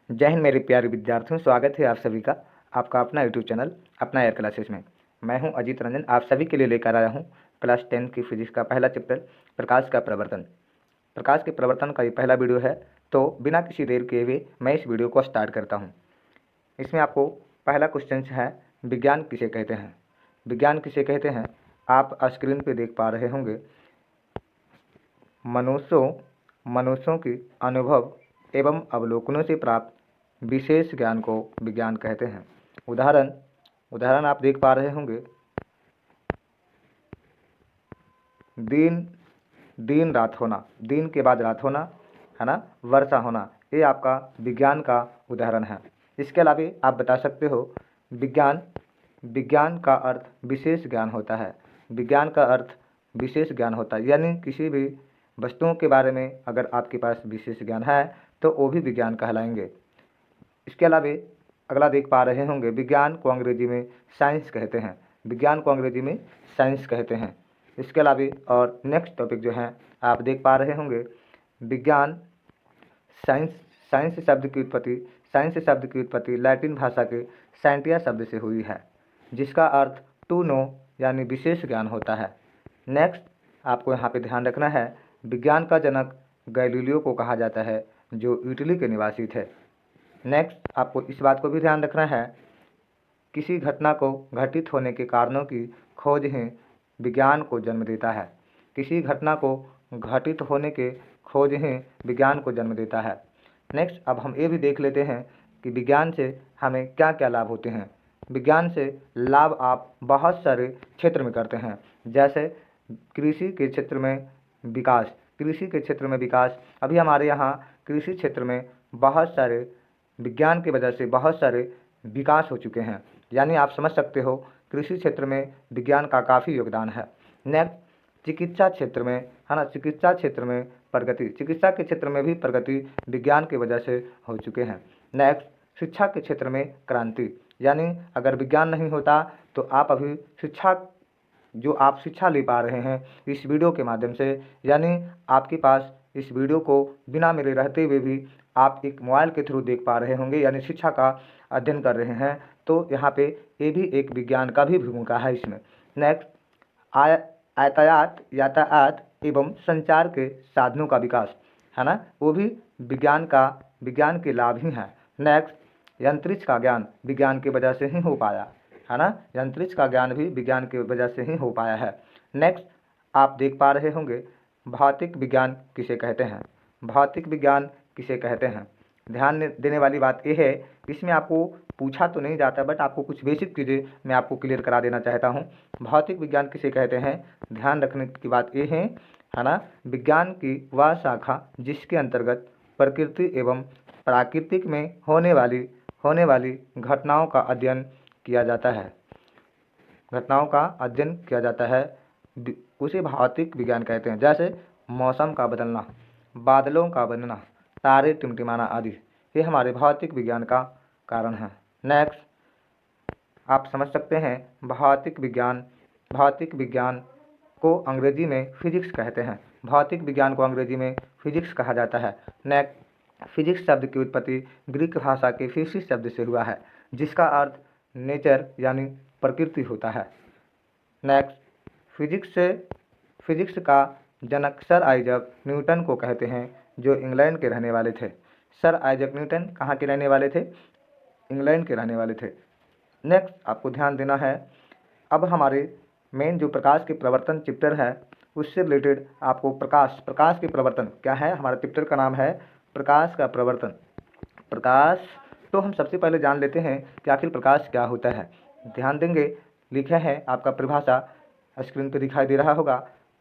जय हिंद मेरे प्यारे विद्यार्थियों, स्वागत है आप सभी का आपका अपना यूट्यूब चैनल अपना एयर क्लासेस में। मैं हूं अजीत रंजन, आप सभी के लिए लेकर आया हूं क्लास 10 की फिजिक्स का पहला चैप्टर प्रकाश का प्रवर्तन। प्रकाश के प्रवर्तन का ये पहला वीडियो है, तो बिना किसी देर किए हुए मैं इस वीडियो को स्टार्ट करता हूँ। इसमें आपको पहला क्वेश्चन है, विज्ञान किसे कहते हैं। विज्ञान किसे कहते हैं आप स्क्रीन पर देख पा रहे होंगे। मनुष्यों की अनुभव एवं अवलोकनों से प्राप्त विशेष ज्ञान को विज्ञान कहते हैं। उदाहरण आप देख पा रहे होंगे। दिन रात होना, दिन के बाद रात होना, है ना, वर्षा होना, ये आपका विज्ञान का उदाहरण है। इसके अलावा आप बता सकते हो विज्ञान का अर्थ विशेष ज्ञान होता है। विज्ञान का अर्थ विशेष ज्ञान होता है, यानी किसी भी वस्तुओं के बारे में अगर आपके पास विशेष ज्ञान है तो वो भी विज्ञान कहलाएंगे। इसके अलावा अगला देख पा रहे होंगे, विज्ञान को अंग्रेजी में साइंस कहते हैं। विज्ञान को अंग्रेजी में साइंस कहते हैं। इसके अलावा और नेक्स्ट टॉपिक जो है आप देख पा रहे होंगे, विज्ञान साइंस शब्द की उत्पत्ति लैटिन भाषा के साइंटिया शब्द से हुई है, जिसका अर्थ टू नो यानी विशेष ज्ञान होता है। नेक्स्ट आपको यहाँ पे ध्यान रखना है, विज्ञान का जनक गैलीलियो को कहा जाता है, जो इटली के निवासी थे। नेक्स्ट आपको इस बात को भी ध्यान रखना है, किसी घटना को घटित होने के कारणों की खोज ही विज्ञान को जन्म देता है। किसी घटना को घटित होने के खोज ही विज्ञान को जन्म देता है। नेक्स्ट अब हम ये भी देख लेते हैं कि विज्ञान से हमें क्या क्या लाभ होते हैं। विज्ञान से लाभ आप बहुत सारे क्षेत्र में करते हैं, जैसे कृषि के क्षेत्र में विकास। अभी हमारे यहाँ कृषि क्षेत्र में बहुत सारे विज्ञान की वजह से बहुत सारे विकास हो चुके हैं, यानी आप समझ सकते हो कृषि क्षेत्र में विज्ञान का काफ़ी योगदान है। नेक्स्ट चिकित्सा क्षेत्र में, है ना, चिकित्सा के क्षेत्र में भी प्रगति विज्ञान की वजह से हो चुके हैं। नेक्स्ट शिक्षा के क्षेत्र में क्रांति, यानी अगर विज्ञान नहीं होता तो आप अभी शिक्षा ले पा रहे हैं इस वीडियो के माध्यम से, यानी आपके पास इस वीडियो को बिना मेरे रहते हुए भी आप एक मोबाइल के थ्रू देख पा रहे होंगे, यानी शिक्षा का अध्ययन कर रहे हैं। तो यहाँ पे ये भी एक विज्ञान का भी भूमिका है इसमें। नेक्स्ट यातायात एवं संचार के साधनों का विकास, है ना, वो भी विज्ञान के लाभ ही हैं। नेक्स्ट अंतरिक्ष का ज्ञान विज्ञान की वजह से ही हो पाया, है ना, अंतरिक्ष का ज्ञान भी विज्ञान की वजह से ही हो पाया है। नेक्स्ट आप देख पा रहे होंगे, भौतिक विज्ञान किसे कहते हैं। भौतिक विज्ञान किसे कहते हैं, ध्यान देने वाली बात यह है, इसमें आपको पूछा तो नहीं जाता, बट आपको कुछ बेसिक चीज़ें मैं आपको क्लियर करा देना चाहता हूँ। भौतिक विज्ञान किसे कहते हैं, ध्यान रखने की बात यह है ना, विज्ञान की वह शाखा जिसके अंतर्गत प्रकृति एवं प्राकृतिक में होने वाली घटनाओं का अध्ययन किया जाता है, उसे भौतिक विज्ञान कहते हैं। जैसे मौसम का बदलना, बादलों का बनना, तारे टिमटिमाना आदि, ये हमारे भौतिक विज्ञान का कारण है। नेक्स्ट आप समझ सकते हैं, भौतिक विज्ञान को अंग्रेजी में फिजिक्स कहते हैं। भौतिक विज्ञान को अंग्रेजी में फिजिक्स कहा जाता है। नेक्स्ट फिजिक्स शब्द की उत्पत्ति ग्रीक भाषा के फिजिक्स शब्द से हुआ है, जिसका अर्थ नेचर यानी प्रकृति होता है। नेक्स्ट फिजिक्स का जनक सर आइजक न्यूटन को कहते हैं, जो इंग्लैंड के रहने वाले थे। सर आइजक न्यूटन कहाँ के रहने वाले थे, इंग्लैंड के रहने वाले थे। नेक्स्ट आपको ध्यान देना है, अब हमारे मेन जो प्रकाश के प्रवर्तन चैप्टर है उससे रिलेटेड आपको प्रकाश के प्रवर्तन क्या है, हमारे चैप्टर का नाम है प्रकाश का प्रवर्तन। तो हम सबसे पहले जान लेते हैं कि आखिर प्रकाश क्या होता है। ध्यान देंगे, लिखा है आपका परिभाषा स्क्रीन पर दिखाई दे रहा होगा।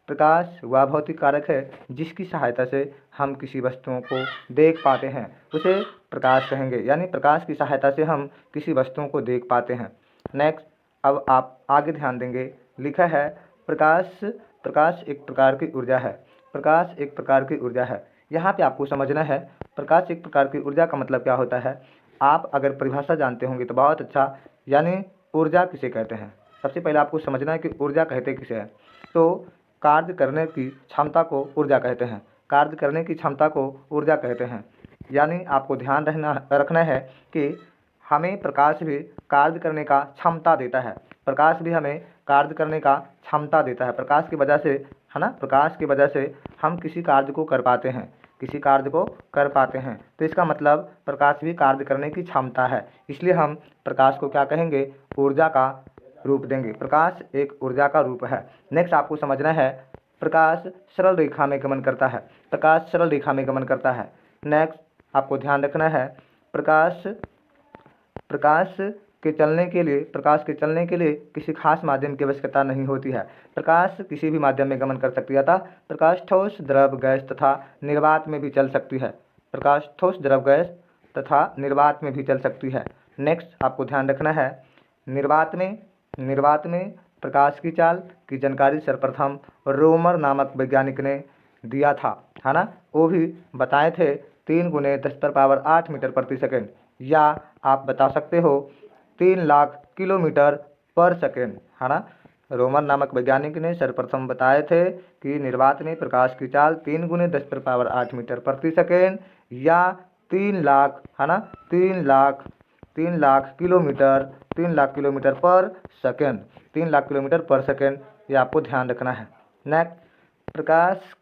प्रकाश वह भौतिक कारक है जिसकी सहायता से हम किसी वस्तुओं को देख पाते हैं, उसे प्रकाश कहेंगे, यानी प्रकाश की सहायता से हम किसी वस्तुओं को देख पाते हैं। नेक्स्ट अब आप आगे ध्यान देंगे, लिखा है प्रकाश एक प्रकार की ऊर्जा है। यहाँ पे आपको समझना है प्रकाश एक प्रकार की ऊर्जा का मतलब क्या होता है। आप अगर परिभाषा जानते होंगे तो बहुत अच्छा, यानी ऊर्जा किसे कहते हैं। सबसे पहले आपको समझना है कि ऊर्जा कहते किसे हैं। तो कार्य करने की क्षमता को ऊर्जा कहते हैं। यानी आपको ध्यान रखना है कि हमें प्रकाश भी कार्य करने का क्षमता देता है। प्रकाश भी हमें कार्य करने का क्षमता देता है। प्रकाश की वजह से, है ना, प्रकाश की वजह से हम किसी कार्य को कर पाते हैं, किसी कार्य को कर पाते हैं। तो इसका मतलब प्रकाश भी कार्य करने की क्षमता है। इसलिए हम प्रकाश को क्या कहेंगे? ऊर्जा का रूप देंगे। प्रकाश एक ऊर्जा का रूप है। नेक्स्ट आपको समझना है, प्रकाश सरल रेखा में गमन करता है। प्रकाश सरल रेखा में गमन करता है। नेक्स्ट आपको ध्यान रखना है, प्रकाश के चलने के लिए किसी खास माध्यम की आवश्यकता नहीं होती है। प्रकाश किसी भी माध्यम में गमन कर सकती है। अतः प्रकाश ठोस, द्रव, गैस तथा निर्वात में भी चल सकती है। प्रकाश ठोस, द्रव, गैस तथा निर्वात में भी चल सकती है। नेक्स्ट आपको ध्यान रखना है, निर्वात में प्रकाश की चाल की जानकारी सर्वप्रथम रोमर नामक वैज्ञानिक ने दिया था, है ना। वो भी बताए थे 3 × 10⁸ मीटर प्रति सेकेंड, या आप बता सकते हो 3 लाख किलोमीटर पर सेकेंड, है ना। रोमन नामक वैज्ञानिक ने सर्वप्रथम बताए थे कि निर्वात में प्रकाश की चाल 3 × 10⁸ मीटर प्रति सेकेंड या 3 लाख, है ना, 3 लाख किलोमीटर पर सेकेंड, 3 लाख किलोमीटर पर सेकेंड, ये आपको ध्यान रखना है। नेक्स्ट, प्रकाश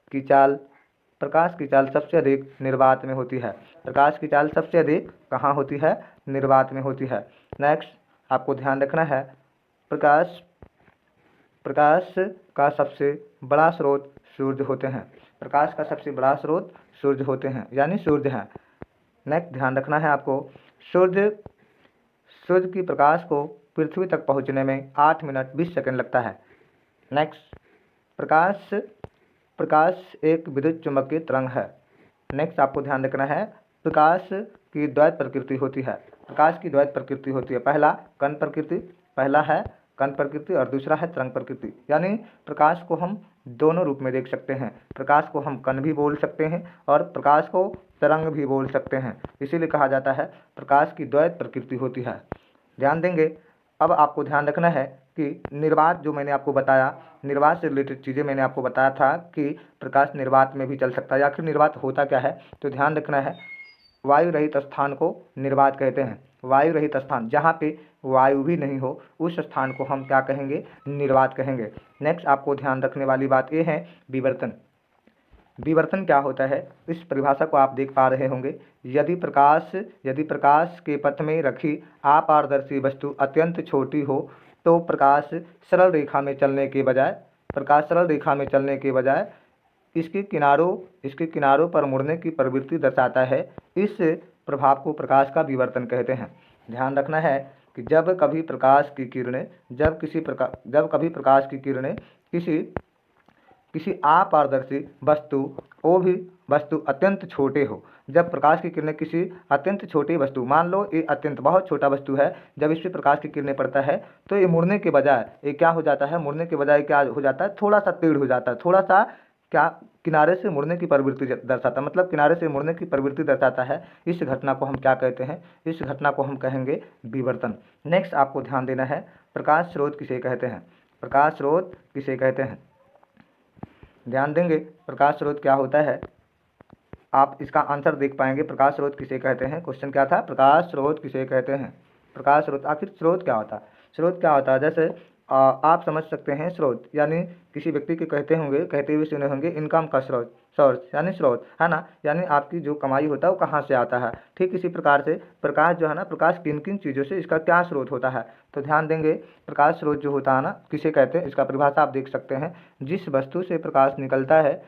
की चाल सबसे अधिक निर्वात में होती है। प्रकाश की चाल सबसे अधिक कहाँ होती है? निर्वात में होती है। नेक्स्ट आपको ध्यान रखना है, प्रकाश का सबसे बड़ा स्रोत सूर्य होते हैं। प्रकाश का सबसे बड़ा स्रोत सूर्य होते हैं, यानी सूर्य हैं। नेक्स्ट ध्यान रखना है आपको, सूर्य की प्रकाश को पृथ्वी तक पहुंचने में 8 मिनट 20 सेकंड लगता है। नेक्स्ट, प्रकाश एक विद्युत चुम्बकीय तरंग है। नेक्स्ट आपको ध्यान रखना है, प्रकाश की द्वैत प्रकृति होती है। प्रकाश की द्वैत प्रकृति होती है। पहला है कण प्रकृति और दूसरा है तरंग प्रकृति। यानी प्रकाश को हम दोनों रूप में देख सकते हैं। प्रकाश को हम कण भी बोल सकते हैं और प्रकाश को तरंग भी बोल सकते हैं। इसीलिए कहा जाता है प्रकाश की द्वैत प्रकृति होती है। ध्यान देंगे। अब आपको ध्यान रखना है कि निर्वात, जो मैंने आपको बताया, निर्वात से रिलेटेड चीज़ें मैंने आपको बताया था कि प्रकाश निर्वात में भी चल सकता है। आखिर निर्वात होता क्या है? तो ध्यान रखना है, वायु रहित स्थान को निर्वात कहते हैं। वायु रहित स्थान, जहाँ पे वायु भी नहीं हो, उस स्थान को हम क्या कहेंगे? निर्वात कहेंगे। नेक्स्ट आपको ध्यान रखने वाली बात ये है, विवर्तन। विवर्तन क्या होता है? इस परिभाषा को आप देख पा रहे होंगे। यदि प्रकाश के पथ में रखी अपारदर्शी वस्तु अत्यंत छोटी हो तो प्रकाश सरल रेखा में चलने के बजाय इसके किनारों पर मुड़ने की प्रवृत्ति दर्शाता है। इस प्रभाव को प्रकाश का विवर्तन कहते हैं। ध्यान रखना है कि जब कभी प्रकाश की किरणें किसी अपारदर्शी वस्तु, वो भी वस्तु अत्यंत छोटे हो, जब प्रकाश की किरणें किसी अत्यंत छोटी वस्तु, मान लो ये अत्यंत बहुत छोटा वस्तु है, जब इस पर प्रकाश की किरणें पड़ता है तो ये मुड़ने के बजाय क्या हो जाता है? थोड़ा सा टेढ़ हो जाता है। थोड़ा सा क्या किनारे से मुड़ने की प्रवृत्ति दर्शाता है, मतलब किनारे से मुड़ने की प्रवृत्ति दर्शाता है। इस घटना को हम क्या कहते हैं? इस घटना को हम कहेंगे विवर्तन। नेक्स्ट आपको ध्यान देना है, प्रकाश स्रोत किसे कहते हैं? ध्यान देंगे, प्रकाश स्रोत क्या होता है? आप इसका आंसर देख पाएंगे। प्रकाश स्रोत किसे कहते हैं? क्वेश्चन क्या था? प्रकाश स्रोत किसे कहते हैं? प्रकाश स्रोत, आखिर स्रोत क्या होता है? स्रोत क्या होता है? जैसे आप समझ सकते हैं, स्रोत यानी किसी व्यक्ति के कहते हुए सुने होंगे, इनकम का सोर्स यानी स्रोत, है ना। यानी आपकी जो कमाई होता है वो कहाँ से आता है। ठीक इसी प्रकार से प्रकाश जो है ना, प्रकाश किन किन चीज़ों से, इसका क्या स्रोत होता है? तो ध्यान देंगे, प्रकाश स्रोत जो होता है ना, किसे कहते हैं? इसका परिभाषा आप देख सकते हैं, जिस वस्तु से प्रकाश निकलता है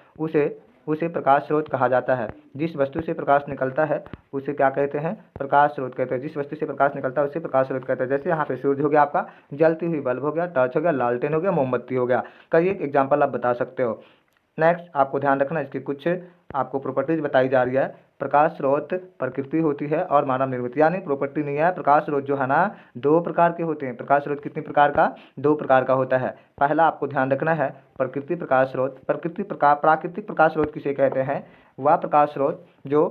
उसे प्रकाश स्रोत कहा जाता है। जिस वस्तु से प्रकाश निकलता है उसे क्या कहते हैं? प्रकाश स्रोत कहते हैं। जिस वस्तु से प्रकाश निकलता है उसे प्रकाश स्रोत कहते हैं। जैसे यहाँ पे सूर्य हो गया, आपका जलती हुई बल्ब हो गया, टॉर्च हो गया, लालटेन हो गया, मोमबत्ती हो गया। कई एक एग्जाम्पल आप बता सकते हो। नेक्स्ट आपको ध्यान रखना, इसकी कुछ आपको प्रॉपर्टीज बताई जा रही है। प्रकाश स्रोत प्रकृति होती है और मानव निर्मित, यानी प्रॉपर्टी नहीं है। प्रकाश स्रोत जो है ना, 2 प्रकार के होते हैं। प्रकाश स्रोत कितने प्रकार का? 2 प्रकार का होता है। पहला आपको ध्यान रखना है, प्राकृतिक प्रकाश स्रोत किसे कहते हैं? वह प्रकाश स्रोत जो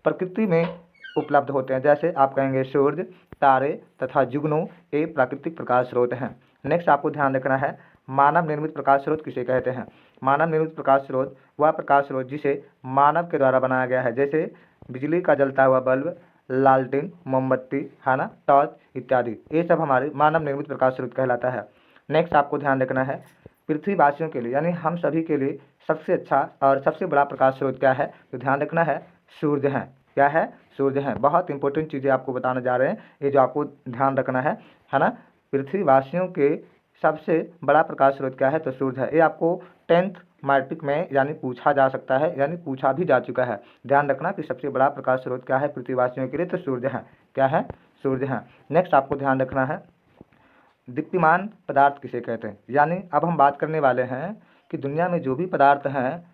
प्रकृति में उपलब्ध होते हैं। जैसे आप कहेंगे सूर्य, तारे तथा जुगनू, ये प्राकृतिक प्रकाश स्रोत हैं। नेक्स्ट आपको ध्यान रखना है, मानव निर्मित प्रकाश स्रोत किसे कहते हैं? मानव निर्मित प्रकाश स्रोत वह प्रकाश स्रोत जिसे मानव के द्वारा बनाया गया है। जैसे बिजली का जलता हुआ बल्ब, लालटेन, मोमबत्ती, है ना, टॉर्च इत्यादि, ये सब हमारे मानव निर्मित प्रकाश स्रोत कहलाता है। नेक्स्ट आपको ध्यान रखना है, पृथ्वीवासियों के लिए यानी हम सभी के लिए सबसे अच्छा और सबसे बड़ा प्रकाश स्रोत क्या है, तो ध्यान रखना है सूर्य है। क्या है? सूर्य है। बहुत इंपॉर्टेंट चीज़ें आपको बताने जा रहे हैं, ये जो आपको ध्यान रखना है ना। पृथ्वीवासियों के सबसे बड़ा प्रकाश स्रोत क्या है, तो सूर्य है। ये आपको 10th मैट्रिक में यानी पूछा जा सकता है, यानी पूछा भी जा चुका है। ध्यान रखना कि सबसे बड़ा प्रकाश स्रोत क्या है पृथ्वीवासियों के लिए, तो सूर्य है। क्या है? सूर्य है। नेक्स्ट आपको ध्यान रखना है, दीप्तिमान पदार्थ किसे कहते हैं। यानी अब हम बात करने वाले हैं कि दुनिया में जो भी पदार्थ हैं,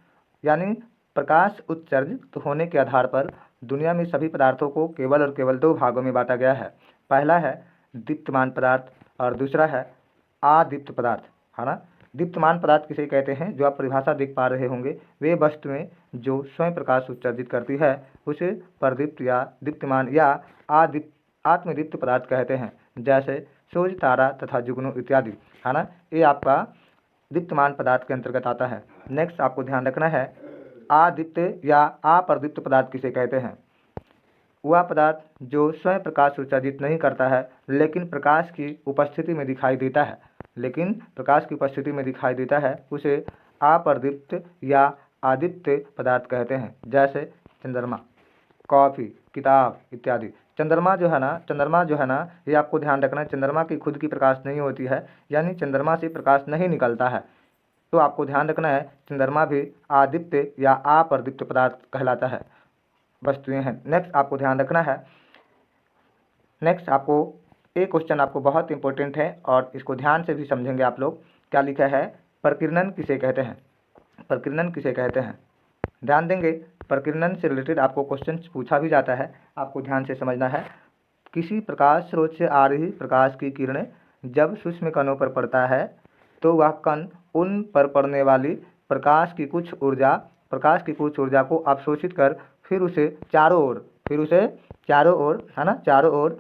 यानी प्रकाश उत्सर्जित होने के आधार पर दुनिया में सभी पदार्थों को केवल और केवल दो भागों में बांटा गया है। पहला है दीप्तिमान पदार्थ और दूसरा है अदीप्त पदार्थ, है ना। दीप्तिमान पदार्थ किसे कहते हैं, जो आप परिभाषा देख पा रहे होंगे, वे वस्तुएं जो स्वयं प्रकाश उत्सर्जित करती है उसे परदीप्त या दीप्तिमान या अदीप्त आत्मदीप्त पदार्थ कहते हैं, जैसे सूर्य, तारा तथा जुगनू इत्यादि, है ना। ये आपका दीप्तमान पदार्थ के अंतर्गत आता है। नेक्स्ट आपको ध्यान रखना है, अदीप्त या अप्रदीप्त पदार्थ किसे कहते हैं। वह पदार्थ जो स्वयं प्रकाश उत्सर्जित नहीं करता है लेकिन प्रकाश की उपस्थिति में दिखाई देता है, उसे अप्रदीप्त या अदीप्त पदार्थ कहते हैं, जैसे चंद्रमा, कॉफी, किताब इत्यादि। चंद्रमा जो है ना, ये आपको ध्यान रखना है, चंद्रमा की खुद की प्रकाश नहीं होती है, यानी चंद्रमा से प्रकाश नहीं निकलता है, तो आपको ध्यान रखना है चंद्रमा भी अदीप्त या अप्रदीप्त पदार्थ कहलाता है, वस्तुएं हैं। नेक्स्ट आपको ध्यान रखना है, नेक्स्ट आपको एक क्वेश्चन आपको बहुत इंपॉर्टेंट है और इसको ध्यान से भी समझेंगे आप लोग। क्या लिखा है, प्रकीर्णन किसे कहते हैं। प्रकीर्णन किसे कहते हैं, ध्यान देंगे। प्रकीर्णन से रिलेटेड आपको क्वेश्चन पूछा भी जाता है, आपको ध्यान से समझना है। किसी प्रकाश स्रोत से आ रही प्रकाश की किरणें जब सूक्ष्म कणों पर पड़ता है तो वह कण उन पर पड़ने वाली प्रकाश की कुछ ऊर्जा को अवशोषित कर फिर उसे चारों ओर है ना, चारों ओर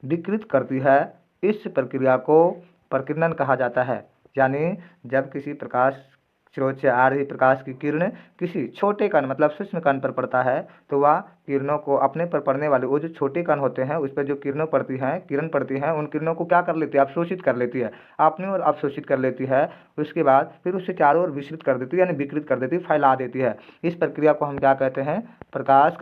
विकृत करती है। इस प्रक्रिया को प्रकीर्णन कहा जाता है। यानी जब किसी प्रकाश स्रोत से आ रही प्रकाश की किरण किसी छोटे कण मतलब सूक्ष्म कण पर पड़ता है तो वह किरणों को अपने पर पड़ने वाले वो जो छोटे कण होते हैं उस पर जो किरण पड़ती हैं उन किरणों को क्या कर लेती है, अवशोषित कर लेती है, अपनी ओर अवशोषित कर लेती है। उसके बाद फिर उसे चारों ओर विस्तृत कर देती है, यानी विकृत कर देती है, फैला देती है। इस प्रक्रिया को हम क्या कहते हैं, प्रकाश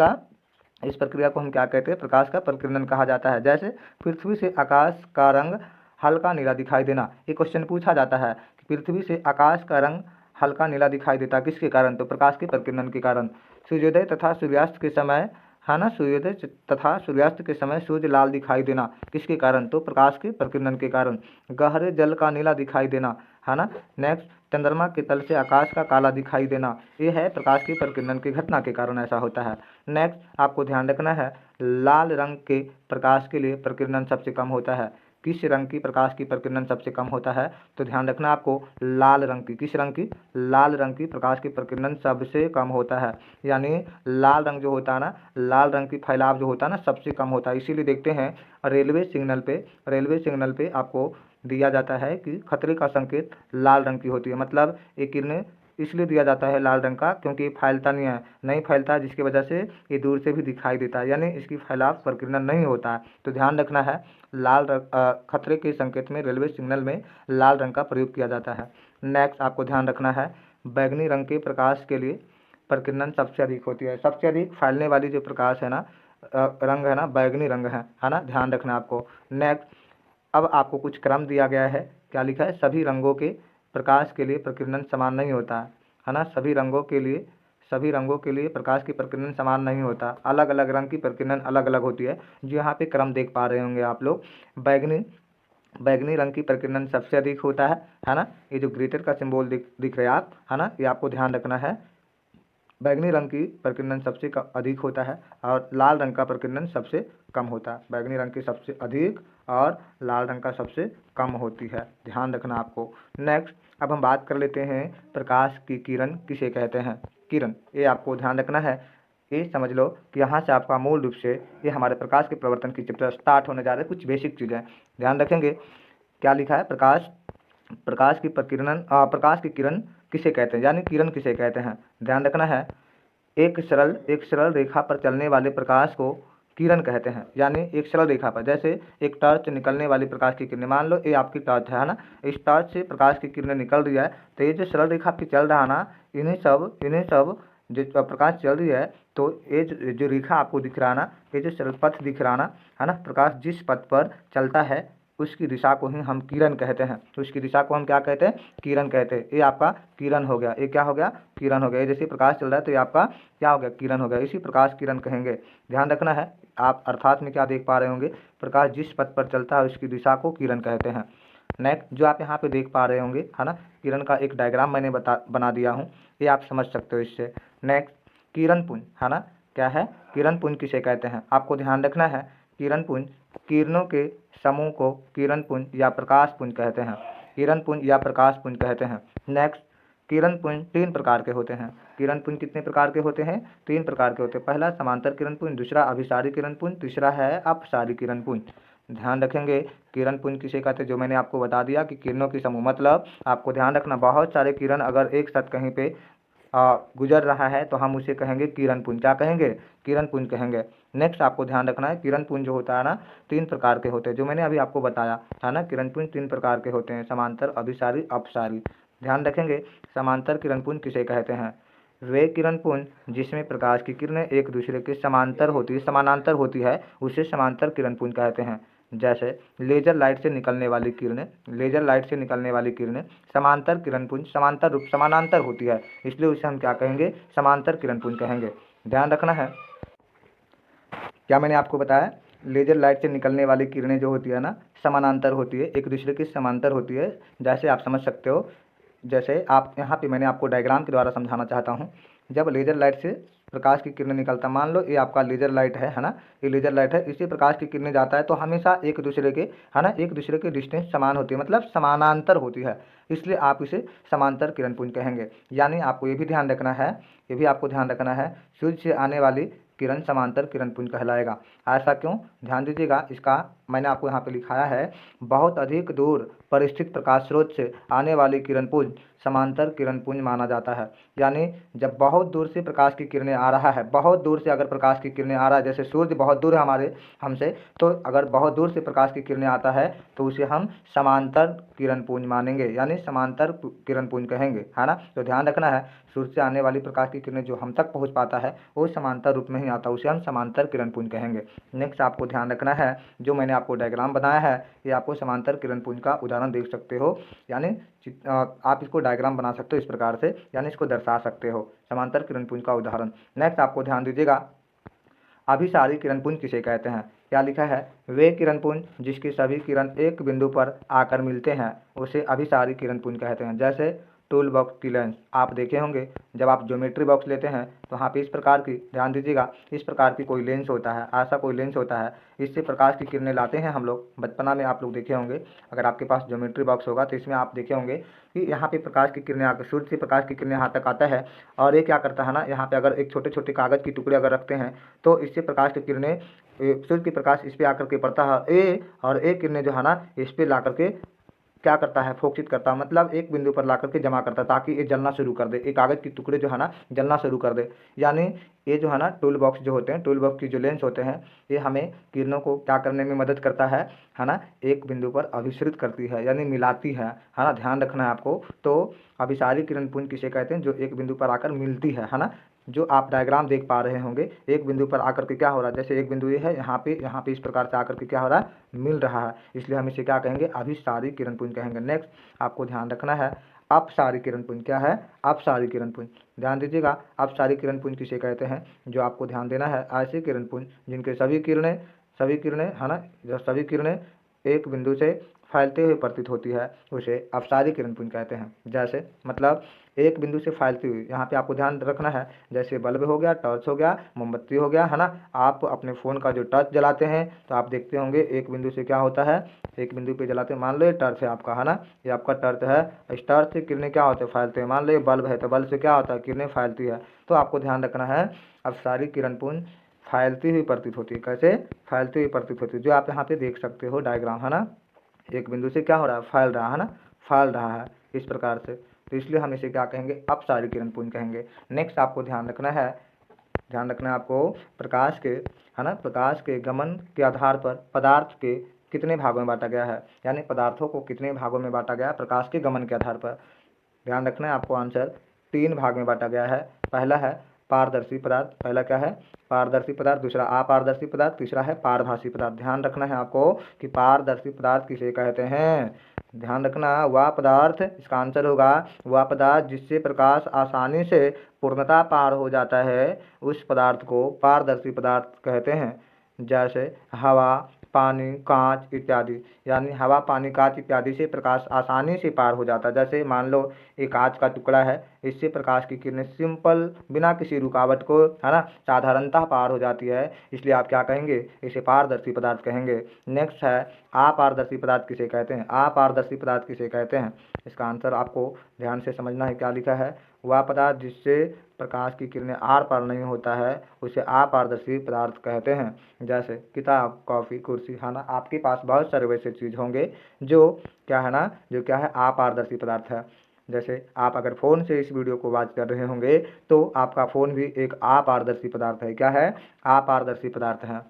का प्रकीर्णन कहा जाता है। जैसे पृथ्वी से आकाश का रंग हल्का नीला दिखाई देना, ये क्वेश्चन पूछा जाता है कि पृथ्वी से आकाश का रंग हल्का नीला दिखाई देता किसके कारण, तो प्रकाश के प्रकीर्णन के कारण। सूर्योदय तथा सूर्यास्त के समय है ना, सूर्यास्त के समय सूर्य लाल दिखाई देना किसके कारण, तो प्रकाश के प्रकीर्णन के कारण। गहरे जल का नीला दिखाई देना, है ना। नेक्स्ट, चंद्रमा के तल से आकाश का काला दिखाई देना, ये है प्रकाश के प्रकीर्णन की घटना के कारण ऐसा होता है। नेक्स्ट आपको ध्यान रखना है, लाल रंग के प्रकाश के लिए प्रकीर्णन सबसे कम होता है। किस रंग की प्रकाश की प्रकीर्णन सबसे कम होता है, तो ध्यान रखना आपको लाल रंग की, लाल रंग की प्रकाश की प्रकीर्णन सबसे कम होता है। यानी लाल रंग जो होता है ना, लाल रंग की फैलाव जो होता है ना सबसे कम होता है। इसीलिए देखते हैं रेलवे सिग्नल पे आपको दिया जाता है कि खतरे का संकेत लाल रंग की होती है। मतलब ये किरणें इसलिए दिया जाता है लाल रंग का क्योंकि फैलता नहीं फैलता, जिसकी वजह से ये दूर से भी दिखाई देता है, यानी इसकी फैलाव प्रकीर्णन नहीं होता है। तो ध्यान रखना है, खतरे के संकेत में रेलवे सिग्नल में लाल रंग का प्रयोग किया जाता है। नेक्स्ट आपको ध्यान रखना है, बैगनी रंग के प्रकाश के लिए प्रकीर्णन सबसे अधिक होती है। सबसे अधिक फैलने वाली जो प्रकाश है ना, रंग है ना, बैगनी रंग है ना, ध्यान रखना आपको। नेक्स्ट, अब आपको कुछ क्रम दिया गया है। क्या लिखा है, सभी रंगों के प्रकाश के लिए प्रकीर्णन समान नहीं होता है ना। सभी रंगों के लिए प्रकाश की प्रकीर्णन समान नहीं होता, अलग अलग रंग की प्रकीर्णन अलग अलग होती है। जो यहाँ पे क्रम देख पा रहे होंगे आप लोग, बैगनी रंग की प्रकीर्णन सबसे अधिक होता है ना। ये जो ग्रेटर का सिंबल दिख रहे हैं आप, है ना, ये आपको ध्यान रखना है। बैगनी रंग की प्रकीर्णन सबसे अधिक होता है और लाल रंग का प्रकीर्णन सबसे कम होता है। बैगनी रंग की सबसे अधिक और लाल रंग का सबसे कम होती है, ध्यान रखना आपको। नेक्स्ट, अब हम बात कर लेते हैं प्रकाश की किरण किसे कहते हैं। किरण, ये आपको ध्यान रखना है। ये समझ लो कि यहाँ से आपका मूल रूप से ये हमारे प्रकाश के प्रवर्तन की चैप्टर स्टार्ट होने जा रहे हैं। कुछ बेसिक चीज़ें ध्यान रखेंगे। क्या लिखा है, प्रकाश की किरण किसे कहते हैं, यानी किरण किसे कहते हैं। ध्यान रखना है, एक सरल रेखा पर चलने वाले प्रकाश को किरण कहते हैं। यानी एक सरल रेखा पर, जैसे एक टॉर्च निकलने वाली प्रकाश की किरणें, मान लो ये आपकी टॉर्च है ना, इस टॉर्च से प्रकाश की किरणें निकल रही है, तो ये जो सरल रेखा पे चल रहा है ना, इन्हीं सब जो प्रकाश चल रही है, तो ये जो रेखा आपको दिख रहा है ना, ये जो सरल पथ दिख रहा है ना, प्रकाश जिस पथ पर चलता है उसकी दिशा को ही हम किरण कहते हैं। तो उसकी दिशा को हम क्या कहते हैं? किरण कहते हैं। ये आपका किरण हो गया। ये क्या हो गया? किरण हो गया। ये जैसे प्रकाश चल रहा है तो ये आपका क्या हो गया? किरण हो गया। इसी प्रकाश किरण कहेंगे। ध्यान रखना है। आप अर्थात में क्या देख पा रहे होंगे? प्रकाश जिस पथ पर चलता है उसकी दिशा को किरण कहते हैं। नेक्स्ट जो आप यहाँ पे देख पा रहे होंगे है ना, किरण का एक डायग्राम मैंने बना दिया हूँ, ये आप समझ सकते हो इससे। नेक्स्ट किरण पुंज है ना, क्या है? किरण पुंज किसे कहते हैं? आपको ध्यान रखना है। किरण पुंज, किरणों के समूह को किरण पुंज या प्रकाश पुंज कहते हैं। किरण पुंज या प्रकाश पुंज कहते हैं। नेक्स्ट किरण पुंज 3 प्रकार के होते हैं। किरण पुंज कितने प्रकार के होते हैं? 3 प्रकार के होते हैं। पहला समांतर किरण पुंज, दूसरा अभिसारी किरण पुंज, तीसरा है अपसारी किरण पुंज। ध्यान रखेंगे किरण पुंज किसे कहते हैं, जो मैंने आपको बता दिया कि किरणों की समूह, मतलब आपको ध्यान रखना बहुत सारे किरण अगर एक साथ कहीं पे गुजर रहा है तो हम उसे कहेंगे किरण पुंज। क्या कहेंगे? किरण पुंज कहेंगे। नेक्स्ट आपको ध्यान रखना है, किरण पुंज जो होता है ना 3 प्रकार के होते हैं, जो मैंने अभी आपको बताया है ना। किरण पुंज 3 प्रकार के होते हैं, समांतर, अभिसारी, अपसारी। ध्यान रखेंगे समांतर किरण पुंज किसे कहते हैं? वे किरण पुंज जिसमें प्रकाश की किरणें एक दूसरे के समानांतर होती है उसे समांतर किरण पुंज कहते हैं। जैसे लेजर लाइट से निकलने वाली किरणें समांतर किरण पुंज समानांतर होती है, इसलिए उसे हम क्या कहेंगे? समांतर किरण पुंज कहेंगे। ध्यान रखना है। क्या मैंने आपको बताया? लेजर लाइट से निकलने वाली किरणें जो होती है ना, समानांतर होती है, एक दूसरे के समांतर होती है। जैसे आप समझ सकते हो, जैसे आप यहाँ पे मैंने आपको डायग्राम के द्वारा समझाना चाहता हूँ। जब लेजर लाइट से प्रकाश की किरणें निकलता, मान लो ये आपका लेजर लाइट है ना, ये लेजर लाइट है, इसी प्रकाश की किरणें जाता है तो हमेशा एक दूसरे के है ना, एक दूसरे के डिस्टेंस समान होती है, मतलब समानांतर होती है, इसलिए आप इसे समांतर किरण पुंज कहेंगे। यानी आपको ये भी ध्यान रखना है, सूर्य से आने वाली किरण समांतर किरण पुंज कहलाएगा। ऐसा क्यों? ध्यान दीजिएगा, इसका मैंने आपको यहाँ पे लिखाया है, बहुत अधिक दूर पर स्थित प्रकाश स्रोत से आने वाली किरण पुंज समांतर किरण पुंज माना जाता है। यानी जब बहुत दूर से प्रकाश की किरणें आ रहा है, बहुत दूर से अगर प्रकाश की किरणें आ रहा है, जैसे सूर्य बहुत दूर है हमसे, तो अगर बहुत दूर से प्रकाश की किरणें आता है तो उसे हम समांतर किरण पुंज मानेंगे, यानी समांतर किरण पुंज कहेंगे, है ना। तो ध्यान रखना है, सूर्य से आने वाली प्रकाश की किरणें जो हम तक पहुंच पाता है वो समांतर रूप में ही आता है, उसे हम समांतर किरण पुंज कहेंगे। नेक्स्ट आपको ध्यान रखना है, जो मैंने आपको डायग्राम बनाया है ये आपको समांतर किरण पुंज का उदाहरण देख सकते हो, यानी आप इसको डायग्राम बना सकते हो इस प्रकार से, यानी इसको दर्शा सकते हो, समांतर किरण पुंज का उदाहरण। नेक्स्ट आपको ध्यान दीजिएगा, अभिसारी किरण पुंज किसे कहते हैं? क्या लिखा है? वे किरण पुंज जिसके सभी किरण एक बिंदु पर आकर मिलते हैं उसे अभिसारी किरण पुंज कहते हैं। जैसे टूल बॉक्स की लेंस आप देखे होंगे, जब आप ज्योमेट्री बॉक्स लेते हैं तो वहाँ पे इस प्रकार की, ध्यान दीजिएगा, इस प्रकार की कोई लेंस होता है, ऐसा कोई लेंस होता है, इससे प्रकाश की किरणें लाते हैं हम लोग। बचपना में आप लोग देखे होंगे, अगर आपके पास ज्योमेट्री बॉक्स होगा तो इसमें आप देखे होंगे कि यहाँ पे प्रकाश की किरणें आकर, सूर्य से प्रकाश की किरणें यहाँ तक आता है, और ये क्या करता है ना, यहाँ पे अगर एक छोटे छोटे कागज़ की टुकड़े अगर रखते हैं तो इससे प्रकाश की किरणें, सूर्य की प्रकाश इस पे आकर के पड़ता है, और एक किरणें जो है ना इस पे ला करके क्या करता है? फोकसित करता है, मतलब एक बिंदु पर ला करके जमा करता है ताकि ये जलना शुरू कर दे, एक कागज़ के टुकड़े जो है ना जलना शुरू कर दे। यानी ये जो है ना टूल बॉक्स जो होते हैं, टूल बॉक्स की जो लेंस होते हैं, ये हमें किरणों को क्या करने में मदद करता है ना, एक बिंदु पर अभिसरित करती है, यानी मिलाती है ना। ध्यान रखना है आपको। तो अभिसारी किरण पुंज किसे कहते हैं? जो एक बिंदु पर आकर मिलती है ना। जो आप डायग्राम देख पा रहे होंगे, एक बिंदु पर आकर के क्या हो रहा है, जैसे एक बिंदु ये है, यहाँ पे इस प्रकार से आकर के क्या हो रहा है, मिल रहा है, इसलिए हम इसे क्या कहेंगे? अभिसारी किरण पुंज कहेंगे। नेक्स्ट आपको ध्यान रखना है, अपसारी किरण पुंज। क्या है? अपसारी किरण पुंज। ध्यान दीजिएगा, अपसारी किरण पुंज किसे कहते हैं? जो आपको ध्यान देना है, ऐसे किरण पुंज जिनके सभी किरणें है ना, जो सभी किरणें एक बिंदु से फैलते हुए प्रतीत होती है उसे अपसारी किरण पुंज कहते हैं। जैसे मतलब एक बिंदु से फैलती हुई, यहाँ पे आपको ध्यान रखना है, जैसे बल्ब हो गया, टॉर्च हो गया, मोमबत्ती हो गया, है ना। आप अपने फ़ोन का जो टॉर्च जलाते हैं तो आप देखते होंगे एक बिंदु से क्या होता है, एक बिंदु पे जलाते हैं, मान लो ये टॉर्च है आपका, है ना, ये आपका टॉर्च है, इस टॉर्च से किरणें क्या होते हैं? फैलते हैं। मान लो ये बल्ब है तो बल्ब से क्या होता है? किरणें फैलती है। तो आपको ध्यान रखना है, अपसारी किरण पुंज फैलती हुई प्रतीत होती है। कैसे? फैलती हुई प्रतीत होती है, जो आप यहाँ पे देख सकते हो डायग्राम, है ना। एक बिंदु से क्या हो रहा है? फैल रहा है ना, फैल रहा है इस प्रकार से, तो इसलिए हम इसे क्या कहेंगे? अपसारी किरण पुंज कहेंगे। नेक्स्ट आपको ध्यान रखना है, ध्यान रखना है आपको, प्रकाश के, है ना, प्रकाश के गमन के आधार पर पदार्थ के कितने भागों में बांटा गया है, यानी पदार्थों को कितने भागों में बांटा गया है प्रकाश के गमन के आधार पर। ध्यान रखना है आपको, आंसर 3 भाग में बांटा गया है। पहला है पारदर्शी पदार्थ, पहला क्या है, पारदर्शी पदार्थ, दूसरा अपारदर्शी पदार्थ, तीसरा है पारभासी पदार्थ। ध्यान रखना है आपको कि पारदर्शी पदार्थ किसे कहते हैं। ध्यान रखना, वह पदार्थ, इसका आंसर होगा वह पदार्थ जिससे प्रकाश आसानी से पूर्णतः पार हो जाता है, उस पदार्थ को पारदर्शी पदार्थ कहते हैं। जैसे हवा, पानी, कांच इत्यादि, यानी हवा, पानी, कांच इत्यादि से प्रकाश आसानी से पार हो जाता है। जैसे मान लो एक कांच का टुकड़ा है, इससे प्रकाश की किरणें सिंपल बिना किसी रुकावट को, है ना, साधारणतः पार हो जाती है, इसलिए आप क्या कहेंगे, इसे पारदर्शी पदार्थ कहेंगे। नेक्स्ट है अपारदर्शी पदार्थ किसे कहते हैं। अपारदर्शी पदार्थ किसे कहते हैं, इसका आंसर आपको ध्यान से समझना है। क्या लिखा है, वह पदार्थ जिससे प्रकाश की किरणें आर पार नहीं होता है, उसे अपारदर्शी पदार्थ कहते हैं। जैसे किताब, कॉफ़ी, कुर्सी, है ना, आपके पास बहुत सारे वैसे चीज़ होंगे जो क्या है ना, जो क्या है अपारदर्शी पदार्थ है। जैसे आप अगर फ़ोन से इस वीडियो को वॉच कर रहे होंगे तो आपका फ़ोन भी एक अपारदर्शी पदार्थ है। क्या है, अपारदर्शी पदार्थ है।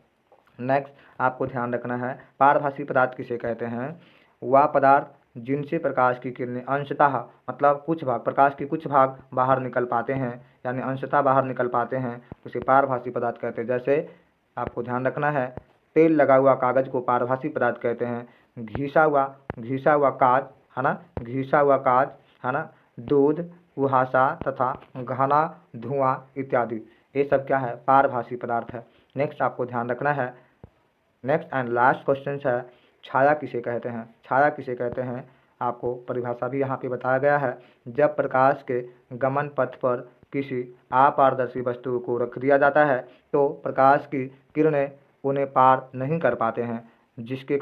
नेक्स्ट आपको ध्यान रखना है, पारभासी पदार्थ किसे कहते हैं। वह पदार्थ जिनसे प्रकाश की किरणें अंशतः, मतलब कुछ भाग, प्रकाश के कुछ भाग बाहर निकल पाते हैं, यानी अंशतः बाहर निकल पाते हैं, उसे पारभासी पदार्थ कहते हैं। जैसे आपको ध्यान रखना है, तेल लगा हुआ कागज को पारभासी पदार्थ कहते हैं। घिसा हुआ कांच, है ना, घिसा हुआ कांच, है ना, दूध, कुहासा तथा घना धुआं इत्यादि, ये सब क्या है, पारभासी पदार्थ है। नेक्स्ट आपको ध्यान रखना है, नेक्स्ट एंड लास्ट क्वेश्चन है, छाया किसे कहते हैं। छाया किसे कहते हैं, आपको परिभाषा भी यहाँ पे बताया गया है। जब प्रकाश के गमन पथ पर किसी अपारदर्शी वस्तु को रख दिया जाता है तो प्रकाश की किरणें उन्हें पार नहीं कर पाते हैं, जिसके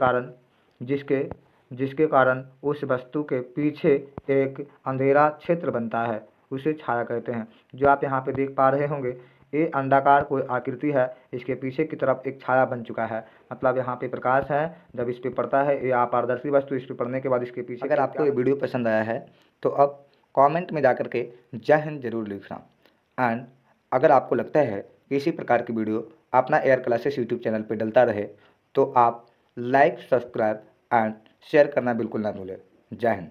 कारण उस वस्तु के पीछे एक अंधेरा क्षेत्र बनता है, उसे छाया कहते हैं। जो आप यहाँ पे देख पा रहे होंगे, ये अंडाकार कोई आकृति है, इसके पीछे की तरफ एक छाया बन चुका है, मतलब यहाँ पे प्रकाश है, जब इस पे पड़ता है, ये अपारदर्शी वस्तु, इस पे पड़ने के बाद इसके पीछे। अगर आपको ये वीडियो पसंद आया है तो अब कमेंट में जाकर के जय हिंद जरूर लिखना। एंड अगर आपको लगता है कि इसी प्रकार की वीडियो अपना एयर क्लासेस यूट्यूब चैनल पर डलता रहे तो आप लाइक, सब्सक्राइब एंड शेयर करना बिल्कुल ना भूलें। जय हिंद।